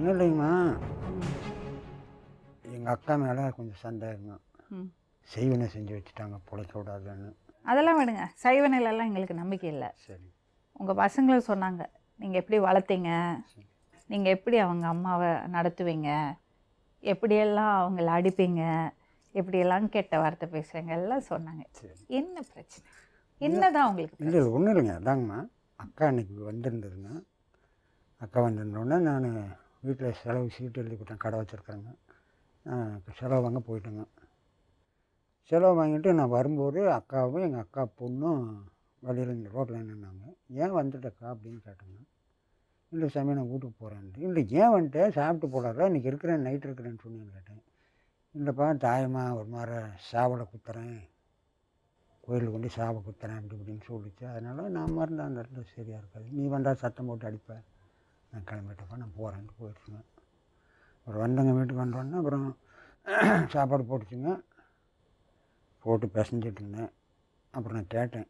ஒன்றும் இல்லைங்கம்மா. எங்கள் அக்கா மேலே கொஞ்சம் சந்தேகங்க. செய்வனை செஞ்சு வச்சுட்டாங்க பிழைக்க விடாதுன்னு. அதெல்லாம் விடுங்க, சைவ நிலையெல்லாம் எங்களுக்கு நம்பிக்கை இல்லை. சரி. உங்கள் பசங்களும் சொன்னாங்க, நீங்கள் எப்படி வளர்த்தீங்க, நீங்கள் எப்படி அவங்க அம்மாவை நடத்துவீங்க, எப்படியெல்லாம் அவங்கள அடிப்பீங்க, எப்படியெல்லாம் கெட்ட வார்த்தை பேசுகிறீங்க எல்லாம் சொன்னாங்க. என்ன பிரச்சனை, என்னதான் உங்களுக்கு? இல்லை ஒன்றும் இல்லைங்க. அதாங்கம்மா, அக்கா அன்றைக்கி வந்திருந்ததுங்க. அக்கா வந்திருந்தோடனே நான் வீட்டில் செலவு சீட்டு எழுதி கொடுத்தேன். கடை வச்சுருக்குறேங்க. செலவு வாங்க போயிட்டேங்க. செலவு வாங்கிட்டு நான் வரும்போது அக்காவும் எங்கள் அக்கா பொண்ணும் வழியில் இந்த ரோட்டில் நின்னாங்க. ஏன் வந்துட்டக்கா அப்படின்னு கேட்டேங்க. இல்லை சாமி நான் வீட்டுக்கு போகிறேன்ட்டு. இல்லை ஏன் வந்துட்டேன், சாப்பிட்டு போடாத, இன்றைக்கி இருக்கிறேன், நைட் இருக்கிறேன்னு சொன்னேன்னு கேட்டேன். இல்லைப்பா தாயமாக ஒரு மாதிரி சாவலை குத்துறேன், கோயிலுக்கு கொண்டு சாவை குத்துறேன் அப்படி இப்படின்னு சொல்லிச்சு. அதனால் நான் மறந்தேன், அந்த இடத்துல சரியாக இருக்காது, நீ வந்தால் சத்தம் போட்டு அடிப்பேன், நான் கிளம்பிட்டப்பா நான் போகிறேன்ட்டு போயிடுச்சுங்க. அப்புறம் வந்தவங்க வீட்டுக்கு வந்தோடனே அப்புறம் சாப்பாடு போட்டுச்சுங்க. போட்டு பிசைஞ்சிட்டு இருந்தேன். அப்புறம் நான் கேட்டேன்,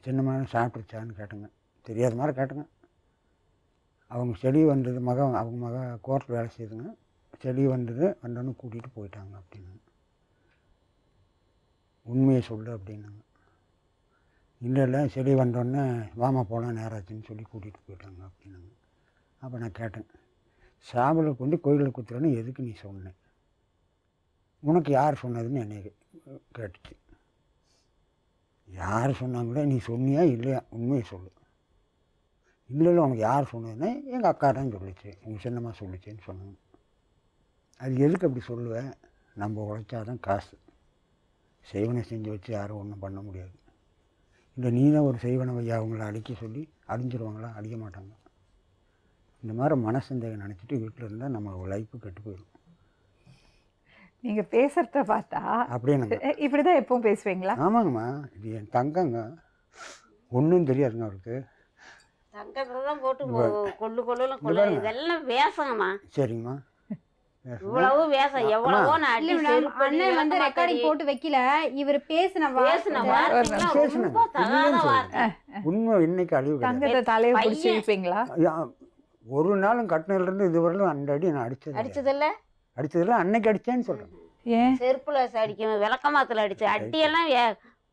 சின்னமாக சாப்பிட்டுருச்சான்னு கேட்டேங்க. தெரியாத மாதிரி கேட்டேங்க. அவங்க செடி வந்தது, அவங்க மக கோர்ட்டில் வேலை செய்யுதுங்க. செடி வந்தது, வந்தோன்னு கூட்டிகிட்டு போயிட்டாங்க அப்படின்னு. உண்மையை சொல்லு அப்படின்னாங்க. இல்லை செடி வந்தோடனே வாமா போகலாம் நேராச்சுன்னு சொல்லி கூட்டிகிட்டு போயிட்டாங்க அப்படின்னாங்க. அப்போ நான் கேட்டேன், சாவலை கொண்டு கோயிலில் குத்துறேன்னு எதுக்கு நீ சொன்னேன், உனக்கு யார் சொன்னதுன்னு என்னை கேட்டுச்சு. யார் சொன்னாங்களே, நீ சொன்னியா இல்லையா, உண்மையை சொல்லு. இல்லை உனக்கு யார் சொன்னதுன்னா எங்கள் அக்கா தான் சொல்லிச்சு, உங்கள் சின்னம்மா சொல்லிச்சுன்னு சொன்னாங்க. அது எதுக்கு அப்படி சொல்லுவேன், நம்ம உழைச்சாதான் காசு. செய்வனை செஞ்சு வச்சு யாரும் ஒன்றும் பண்ண முடியாது. இல்லை நீ தான் ஒரு செய்வனை வையா அவங்கள அடிக்க சொல்லி அடிஞ்சிருவாங்களா, அடிக்க மாட்டாங்க. இந்த மாதிரி மனசந்தேகம் நினச்சிட்டு வீட்டில் இருந்தால் நம்ம லைஃப்பு கெட்டு போயிடும். நீங்கள் பேசுகிறத பார்த்தா அப்படியே இப்படி தான் எப்பவும் பேசுவீங்களா? ஆமாங்கம்மா, இது என் தங்கங்க, ஒன்றும் தெரியாதுங்க அவருக்கு. தங்கத்தை தான் போட்டு கொள்ளு இதெல்லாம் வேசங்கம்மா. சரிங்கம்மா, இவ்வளவு வேசம் எவ்வளவோ நான் அண்ணன் வந்து ரெக்கார்டிங் போட்டு வைக்கல, இவர் பேசின உண்மை இன்னைக்கு அழிவு. தங்கத்தை தலையை பிடிச்சி வைப்பீங்களா? ஒரு நாளும் கட்டினிலிருந்து இதுவரையிலும் அந்த அடி நான் அடிச்சதில்லை. அன்னைக்கு அடிச்சேன்னு சொல்கிறேன். ஏன் செருப்புல அடிக்கணும், விளக்கமாத்துல அடிச்சு அட்டியெல்லாம்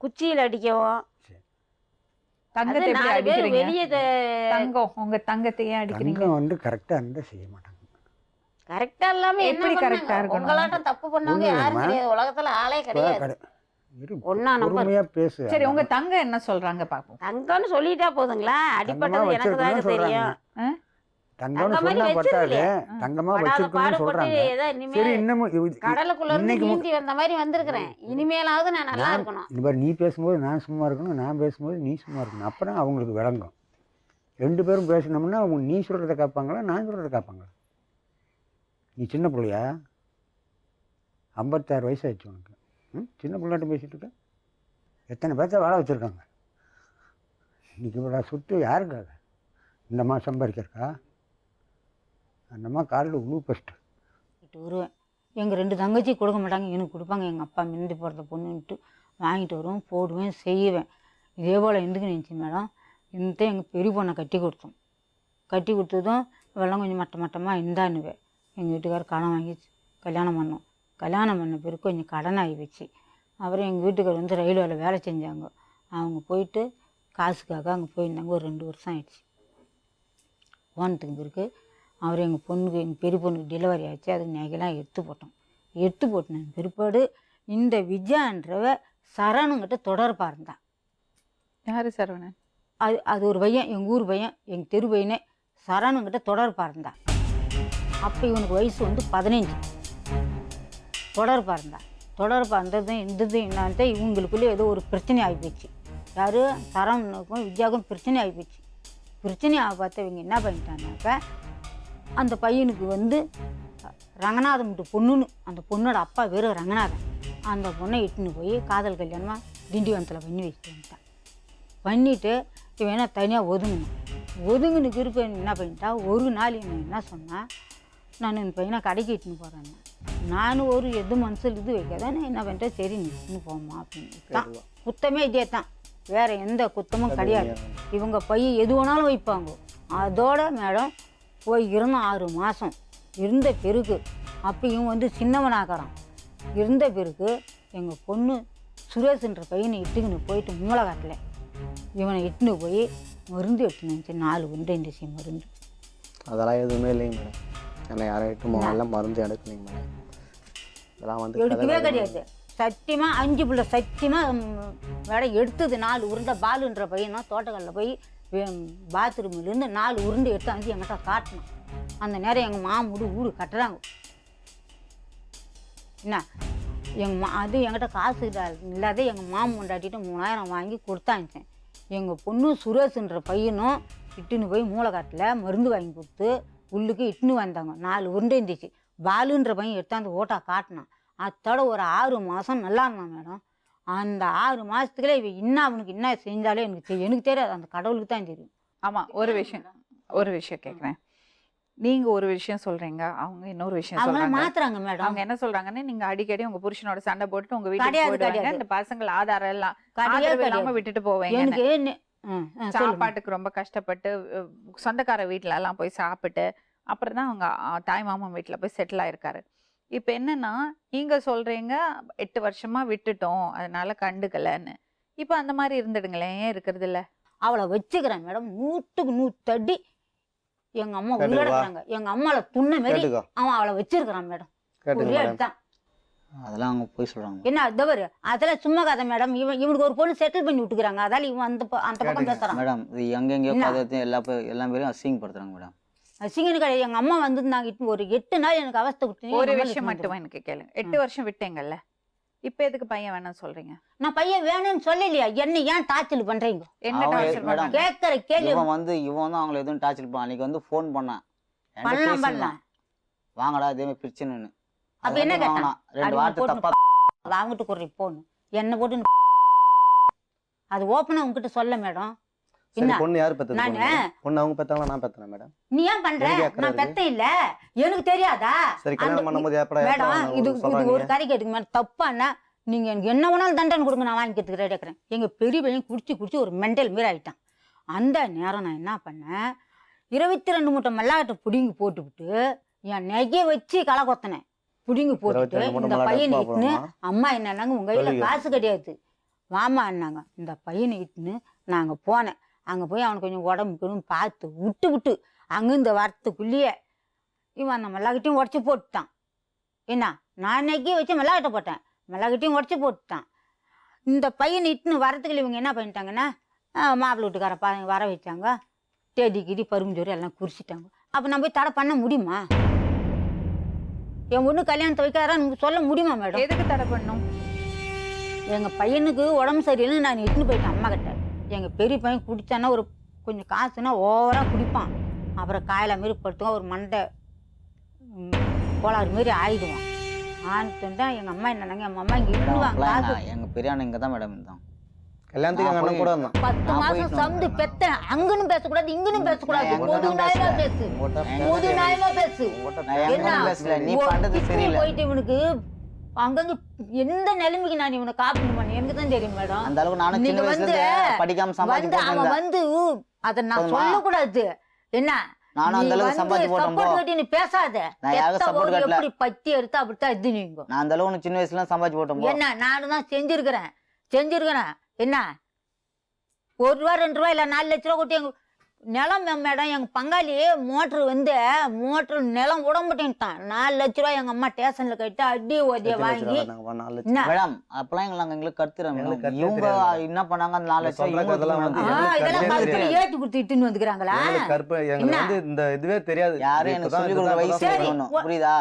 குச்சியில் அடிக்கவும். தங்கத்தை எப்படி அடிக்கிறீங்க? வெளியே தங்கம், உங்க தங்கத்தை ஏன் அடிக்கிறீங்க? வந்து கரெக்டாக இருந்தால் செய்ய மாட்டாங்க. கரெக்டா இல்லாம எப்படி கரெக்டா இருக்கணும்? உங்களாட்டம் தப்பு பண்ணவங்க யாரும் கிடையாது, உலகத்துல ஆளே கிடையாது. ஒன்னா நம்பர் பேசு. சரி, உங்க தங்கம் என்ன சொல்றாங்க பாப்போம். தங்கம்னு சொல்லிட்டா போதுங்களா, அடிப்பட்டது எனக்கு தாங்க தெரியும். கடலுக்குள்ள இருந்து நீந்தி வந்த மாதிரி வந்திருக்கிறேன். இனிமேலாவது நான் நல்லா இருக்கணும். இந்த மாதிரி நீ பேசும்போது நான் சும்மா இருக்கணும், நான் பேசும்போது நீ சும்மா இருக்கணும். அப்புறம் அவங்களுக்கு விளங்கும். ரெண்டு பேரும் பேசணும்னா அவங்க நீ சொல்றதை கேட்பாங்களா, நான் சொல்றதை கேட்பாங்களா? நீ சின்ன பிள்ளையா, 56 வயசு ஆயிடுச்சு உனக்கு. சின்ன பிள்ளைகிட்ட பேசிட்டு இருக்க. எத்தனை பேர்த்த வாழ வச்சுருக்காங்க. இன்னைக்கு இவ்வளோ சுட்டு யாருக்காக? இந்தம்மா சம்பாதிக்கிறக்கா? அந்தம்மா காலில் உழு ஃபஸ்ட்டு வருவேன். எங்கள் 2 தங்கச்சி கொடுக்க மாட்டாங்க, எனக்கு கொடுப்பாங்க. எங்கள் அப்பா மிந்தி போகிறத பொண்ணுன்ட்டு வாங்கிட்டு வருவேன், போடுவேன், செய்வேன். இதே போல் எந்துக்கு நினச்சி மேடம், இந்த எங்கள் பெரிய பொண்ணை கட்டி கொடுத்தோம். கட்டி கொடுத்ததும் வெள்ளம் கொஞ்சம் மட்டமாக இருந்தான்னுவேன். எங்கள் வீட்டுக்காரர் கடன் வாங்கி கல்யாணம் பண்ணோம். கல்யாணம் பண்ண பிறகு கொஞ்சம் கடன் ஆகி வச்சு, அப்புறம் எங்கள் வீட்டுக்காரர் வந்து ரயில்வேல வேலை செஞ்சாங்க. அவங்க போயிட்டு காசுக்காக அங்கே போயிருந்தாங்க. ஒரு 2 வருஷம் ஆயிடுச்சு. போனதுக்கு பிறகு அவர் எங்கள் பொண்ணுக்கு, எங்கள் பெரிய பொண்ணுக்கு டெலிவரி ஆச்சு. அதுக்கு நகைலாம் எடுத்து போட்டேன். பிற்பாடு இந்த விஜயான்றவ சரணுங்கிட்ட தொடர்பாக இருந்தான். யாரு சரவணன்? அது ஒரு பையன், எங்கள் ஊர் பையன், எங்கள் தெரு பையனே. சரணுங்கிட்ட தொடர்பாக இருந்தான். அப்போ இவனுக்கு வயசு வந்து 15. தொடர்பாக இருந்ததும் என்னன்ட்டு இவங்களுக்குள்ளே ஏதோ ஒரு பிரச்சனை ஆகிப்போச்சு. யார் சரவணனுக்கும் விஜயாவுக்கும் பிரச்சனை ஆகிப்போச்சு. பிரச்சனையாக பார்த்து இவங்க என்ன பண்ணிட்டாங்கனாக்கா, அந்த பையனுக்கு வந்து ரங்கநாதன் பொண்ணுன்னு, அந்த பொண்ணோட அப்பா பேர் ரங்கநாதன். அந்த பொண்ணை இட்டுன்னு போய் காதல் கல்யாணமாக திண்டிவனத்தில் பண்ணி வச்சுட்டு வந்துட்டான். பண்ணிவிட்டு இவன் என்ன தனியாக ஒதுங்குனுக்கு இருக்க என்ன பண்ணிட்டா, ஒரு நாள் இவன் என்ன சொன்னால், நான் இந்த பையனை கடைக்கு இட்டுன்னு போகிறேன். நானும் ஒரு எது மனசில் இது வைக்காத, நான் என்ன பண்ணிட்டேன், சரி நீ இட்டுன்னு போமா அப்படின்னு தான். குத்தமே இதே தான், வேறு எந்த குத்தமும் கிடையாது. இவங்க பையன் எது வேணாலும் வைப்பாங்க. அதோட மேடம் போய் இருந்தோம் 6 மாதம். இருந்த பிறகு அப்பயும் வந்து சின்னவனாகிறான். இருந்த பிறகு எங்கள் பொண்ணு சுரேஷ்ன்ற பையனை இட்டுக்கின்னு போயிட்டு மூலகாட்டில் இவனை இட்டுன்னு போய் மருந்து எடுத்துன்னு வந்துச்சு. 4 உருண்டை இருந்துச்சு மருந்து. அதெல்லாம் எதுவுமே இல்லைங்க மேடம். என்னை யாரும் எட்டு மாதம் மருந்து எடுக்கலைங்க மேடம். இதெல்லாம் வந்து எடுக்கவே கிடையாது. சத்தியமாக 5 பிள்ளை சத்தியமாக மேடம் எடுத்தது 4 உருண்டை. பாலுன்ற பையனா தோட்டக்கல்லில் போய் பாத்ரூம்லேருந்து 4 உருண்டை எடுத்து வந்து என்கிட்ட காட்டினான். அந்த நேரம் எங்கள் மாமுடு ஊடு கட்டுறாங்க. என்ன அது என்கிட்ட காசு இல்லாத எங்கள் மாமன் கொண்டாட்டிட்டு 3000 வாங்கி கொடுத்தாச்சேன். எங்கள் பொண்ணு சுரேஷ்ன்ற பையனும் இட்டுன்னு போய் மூளைக்காட்டில் மருந்து வாங்கி கொடுத்து உள்ளுக்கு இட்டுன்னு வந்தாங்க. 4 உருண்டை இருந்துச்சு. பாலுன்ற பையன் எடுத்தாந்து ஓட்டா காட்டினான். அதோட ஒரு 6 மாதம் நல்லா இருந்தான் மேடம். அந்த 6 மாதத்துக்குள்ளே இன்னும் அவனுக்கு என்ன செஞ்சாலே எனக்கு தெரியாது. அந்த கடவுளுக்கு தான் தெரியும். ஆமாம், ஒரு விஷயம் கேட்குறேன். நீங்க ஒரு விஷயம் சொல்றீங்க, அவங்க இன்னொரு விஷயம் அவங்க சொல்றாங்க. மாத்துறாங்க மேடம். அவங்க என்ன சொல்றாங்கன்னா, நீங்க அடிக்கடி உங்க புருஷனோட சண்டை போட்டுட்டு உங்க வீட்டுக்கு போயிடுவாங்க, இந்த பசங்களை ஆதாரம் எல்லாம் ஆதரவு இல்லாம விட்டுட்டு போவீங்க. எனக்கு சாப்பாட்டுக்கு ரொம்ப கஷ்டப்பட்டு சொந்தக்கார வீட்டுல எல்லாம் போய் சாப்பிட்டு அப்புறம் தான் அவங்க தாய் மாமா வீட்டுல போய் செட்டில் ஆயிருக்காரு. இப்ப என்னன்னா, நீங்க சொல்றீங்க 8 வருஷமா விட்டுட்டோம் அதனால கண்டுக்கலன்னு. இப்ப அந்த மாதிரி இருந்துடுங்களேன், ஏன் இருக்கிறது இல்ல? அவளை வச்சுக்கிறேன் மேடம். 100க்கு 100 அடி எங்க அம்மா உயிரிழக்கிறாங்க. எங்க அம்மால துண்ண மாரி அவன் அவளை வச்சிருக்கிறான் மேடம். அதெல்லாம் அவங்க போய் சொல்றாங்க. என்ன தவறு? அதெல்லாம் சும்மா கதை மேடம். இவனுக்கு ஒரு பொண்ணு செட்டில் பண்ணி விட்டுக்கிறாங்க. அதால இவன் அந்த பக்கம் பேசுறான் மேடம். இது எங்கெங்கயோ கதை எல்லா பேரும் அசிங்கப்படுத்துறாங்க மேடம். அசிங்கன்னு கிடையாது. எங்க அம்மா வந்திருந்தாங்க ஒரு 8 நாள் எனக்கு அவஸ்தை கொடுத்து. ஒரு விஷயம் மட்டும் எனக்கு கேளுங்க. 8 வருஷம் விட்டேங்கல்ல, இப்ப எதுக்கு பையன் வேணும்னு சொல்றீங்க? நான் பையன் வேணும்னு சொல்லலையா? என்ன ஏன் டார்ச்சல் பண்றீங்க? என்ன டார்ச்சர் பண்றாங்க? கேட்கற கேள்வி. இவன் வந்து அவங்களை எதுவும் டார்ச்சல் பண்ண. அன்னைக்கு வந்து ஃபோன் பண்ணான். பண்ணலாம் வாங்கடா இதே மாதிரி பிரச்சனைன்னு. அப்ப என்ன கேட்டான்? 2 வார்த்தை தப்பா வாங்கிட்டு குறை போன் என்ன போட்டு அது ஓப்பனா உங்ககிட்ட சொல்ல மேடம். பொண்ணு யாரு பெத்தது? பொண்ணு அவங்க பெத்தாங்களா நான் பெத்தேனா மேடம்? நீ ஏன் பண்ற? நான் பெத்த இல்ல, எனக்கு தெரியாதா? சரி, கல்யாணம் பண்ணும்போது மேடம் இது ஒரு கதை கேட்டுங்க மேடம். தப்பானா நீங்க எனக்கு என்ன வேணாலும் தண்டனை கொடுங்க, நான் வாங்கிக்கிறதுக்கு ரெடி இருக்கிறேன். எங்க பெரிய பையன் குடிச்சு ஒரு மெண்டல் மாரி ஆயிட்டான். அந்த நேரம் நான் என்ன பண்ணேன், 22 மூட்டை மல்லாட்டை புடிங்கி போட்டுவிட்டு என் நெகையை வச்சு களை கொத்தினேன். புடிங்கி போட்டுட்டு இந்த பையனை இட்டுன்னு, அம்மா என்னன்னாங்க உங்க கையில காசு கிடையாது வாமா என்னாங்க. இந்த பையனை இட்டுன்னு நாங்க போனேன். அங்கே போய் அவனுக்கு கொஞ்சம் உடம்புக்குன்னு பார்த்து விட்டு அங்கே இந்த வாரத்துக்குள்ளேயே இவன் அந்த மிளகாட்டையும் உடச்சி போட்டுட்டான். என்ன நான் நெக்கி வச்சு மிளகாட்டை போட்டேன், மிளகாட்டையும் உடச்சி போட்டுட்டான். இந்த பையனை இட்டுன்னு வரத்துக்குள்ள இவங்க என்ன பண்ணிட்டாங்கன்னா, மாப்பிள்ளை வீட்டுக்கார வர வச்சாங்க. தேடி கிடி பரும்புஞ்சோறு எல்லாம் குறிச்சிட்டாங்க. அப்போ நான் போய் தடை பண்ண முடியுமா? என் ஒன்று கல்யாணத்தை வைக்காதான்னு சொல்ல முடியுமா மேடம்? எதுக்கு தடை பண்ணும்? எங்கள் பையனுக்கு உடம்பு சரியில்லைன்னு நான் இட்டுன்னு போயிட்டேன் அம்மா கிட்ட. எங்கள் பெரிய பையன் குடித்தானா ஒரு கொஞ்சம் காசுனா ஓவராக குடிப்பான். அப்புறம் காயில மாரி படுத்துவான், ஒரு மண்டை கோளாறு மாரி ஆயிடுவான். ஆனிட்டு தான் எங்கள் அம்மா என்னன்னாங்க, எங்கள் அம்மா இங்கே இருந்துவாங்க காசு. எங்கள் பெரியாண்ணன் இங்கே தான் மேடம் இருந்தான். கல்யாணத்துக்கு எங்கள் அண்ணன் கூட இருந்தான். 10 மாதம் சம்து பெத்தேன். அங்கன்னு பேசக்கூடாது, இங்கன்னு பேசக்கூடாது. பொது நியாயமா பேசு, பொது நியாயமா பேசு. போயிட்டு இவனுக்கு அங்கங்க எந்த நிலைமைக்கு நான் இவனை காப்பீடு பண்ணி எனக்கு தான் தெரியும் மேடம். அந்த அளவுக்கு நானும் சின்ன வயசுல படிக்காம சம்பாதிச்சு அவன் வந்து அத நான் சொல்லக்கூடாது. என்ன நானும் அந்த அளவுக்கு சம்பாதிச்சு போட்டேன். நீ பேசாத. எப்படி பத்தி எடுத்து அப்படித்தான் இது நீங்க. நான் அந்த அளவுக்கு சின்ன வயசுல சம்பாதிச்சு போட்டோம். என்ன நானும் தான் செஞ்சிருக்கிறேன். என்ன 1 ரூபா 2 ரூபா இல்ல 4 லட்ச ரூபா கொட்டி எங்க நிலம் மேடம். எங்க பங்காளி மோட்டர் நிலம் உடம்புட்டான். 4 லட்ச ரூபா எங்க அம்மா ஸ்டேஷன்ல கட்டி அடி ஓதிய வாங்கி. மேடம் அப்பெல்லாம் எங்களுக்கு கத்துறாங்க. இவங்க என்ன பண்ணாங்க அந்த 4 லட்சம் இதெல்லாம் ஏற்றி கொடுத்துட்டு வந்துக்கிறாங்களா? இந்த இதுவே தெரியாது யாரும் எனக்கு சொல்லி கொடுக்குற வயசு புரியுதா?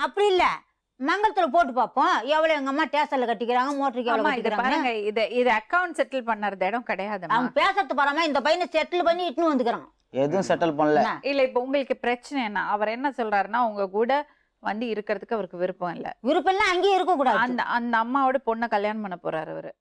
அப்படி இல்ல, மங்கலத்துல போட்டு பாப்போம் எவ்வளவு எங்க அம்மா ஸ்டேஷன்ல கட்டிக்கிறாங்க, மோட்டருக்கு எவ்வளவு கட்டிக்கிறாங்க. இது அக்கவுண்ட் செட்டில் பண்ணறது இடம் கிடையாது. அவன் பேசறது பாராம இந்த பையனை செட்டில் பண்ணி இட்டுன்னு வந்துக்கிறான். எதுவும் செட்டில் பண்ணல. இல்ல இப்ப உங்களுக்கு பிரச்சனை என்ன? அவர் என்ன சொல்றாருன்னா, உங்க கூட வந்து இருக்கிறதுக்கு அவருக்கு விருப்பம் இல்ல. விருப்பம் இல்ல, அங்கேயே இருக்க கூடாது. அந்த அம்மாவோட பொண்ணை கல்யாணம் பண்ண போறாரு அவரு.